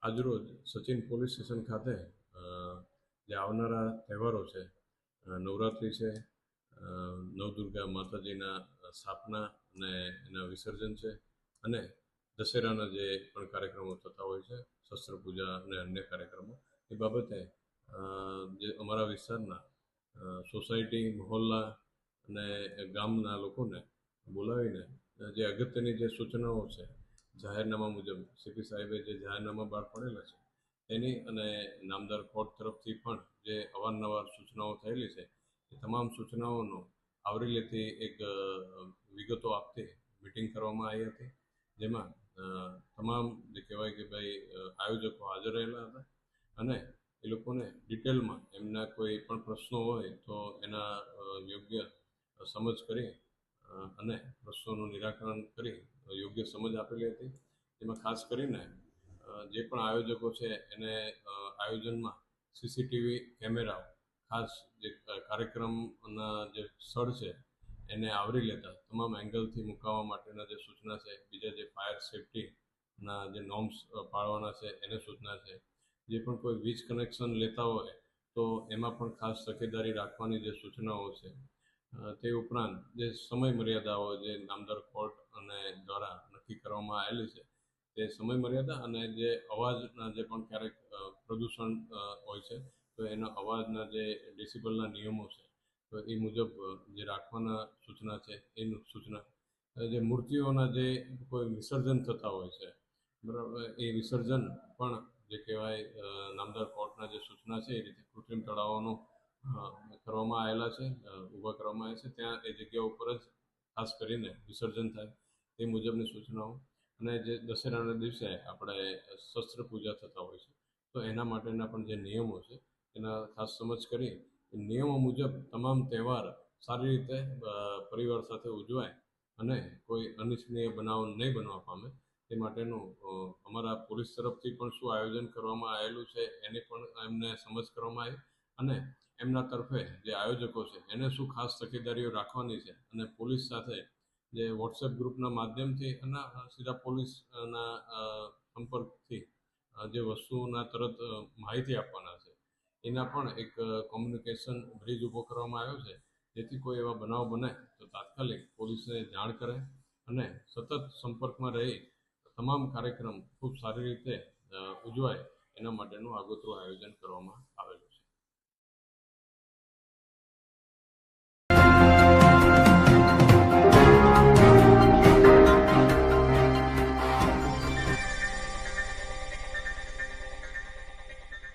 આજરોજ Sachin police station ખાતે જે આવનારા તહેવારો છે, નવરાત્રિ છે, નવદુર્ગા માતાજીના સ્થાપના અને એના વિસર્જન છે, અને દશેરાના જે પણ કાર્યક્રમો થતા હોય છે, શસ્ત્ર પૂજા અને અન્ય કાર્યક્રમો, એ બાબતે જે અમારા વિસ્તારના સોસાયટી, મહોલ્લા અને ગામના લોકોને બોલાવીને જે અગત્યની જે સૂચનાઓ છે, જાહેરનામા મુજબ સીપી સાહેબે જે જાહેરનામા બહાર પાડેલા છે એની અને નામદાર કોર્ટ તરફથી પણ જે અવારનવાર સૂચનાઓ થયેલી છે એ તમામ સૂચનાઓનો આવરી લેતી એક વિગતો આપતી મિટિંગ કરવામાં આવી હતી, જેમાં તમામ જે કહેવાય કે ભાઈ આયોજકો હાજર રહેલા હતા અને એ લોકોને ડિટેલમાં એમના કોઈ પણ પ્રશ્નો હોય તો એના યોગ્ય સમજ કરી અને પ્રશ્નોનું નિરાકરણ કરી યોગ્ય સમજ આપેલી હતી. જેમાં ખાસ કરીને જે પણ આયોજકો છે એને આયોજનમાં સીસીટીવી કેમેરા ખાસ જે કાર્યક્રમના જે સ્થળ છે એને આવરી લેતા તમામ એંગલથી મુકાવવા માટેના જે સૂચના છે, બીજા જે ફાયર સેફટીના જે નોર્મ્સ પાળવાના છે એને સૂચના છે, જે પણ કોઈ વીજ કનેક્શન લેતા હોય તો એમાં પણ ખાસ તકેદારી રાખવાની જે સૂચનાઓ છે, તે ઉપરાંત જે સમય મર્યાદાઓ જે નામદાર કોર્ટ અને દ્વારા નક્કી કરવામાં આવેલી છે તે સમય મર્યાદા અને જે અવાજના જે પણ ક્યારેક પ્રદૂષણ હોય છે તો એના અવાજના જે ડેસિબલના નિયમો છે તો એ મુજબ જે રાખવાના સૂચના છે એનું સૂચના, જે મૂર્તિઓના જે કોઈ વિસર્જન થતા હોય છે બરાબર, એ વિસર્જન પણ જે કહેવાય નામદાર કોર્ટના જે સૂચના છે એ રીતે કૃત્રિમ તળાવોનું કરવામાં આવેલા છે, ઊભા કરવામાં આવે છે, ત્યાં એ જગ્યા ઉપર જ ખાસ કરીને વિસર્જન થાય તે મુજબની સૂચનાઓ. અને જે દશેરાના દિવસે આપણે શસ્ત્ર પૂજા થતા હોય છે તો એના માટેના પણ જે નિયમો છે એના ખાસ સમજ કરી નિયમો મુજબ તમામ તહેવાર સારી રીતે પરિવાર સાથે ઉજવાય અને કોઈ અનિચ્છનીય બનાવ નહીં બનવા પામે તે માટેનું અમારા પોલીસ તરફથી પણ શું આયોજન કરવામાં આવેલું છે એની પણ એમને સમજ કરવામાં આવી અને એમના તરફે જે આયોજકો છે એને શું ખાસ તકેદારીઓ રાખવાની છે અને પોલીસ સાથે જે વોટ્સએપ ગ્રુપના માધ્યમથી અને સીધા પોલીસના સંપર્કથી જે વસ્તુઓના તરત માહિતી આપવાના છે એના પણ એક કોમ્યુનિકેશન બ્રિજ ઊભો કરવામાં આવ્યો છે, જેથી કોઈ એવા બનાવ બને તો તાત્કાલિક પોલીસને જાણ કરે અને સતત સંપર્કમાં રહી તમામ કાર્યક્રમ ખૂબ સારી રીતે ઉજવાય એના માટેનું આગોતરું આયોજન કરવામાં આવેલું.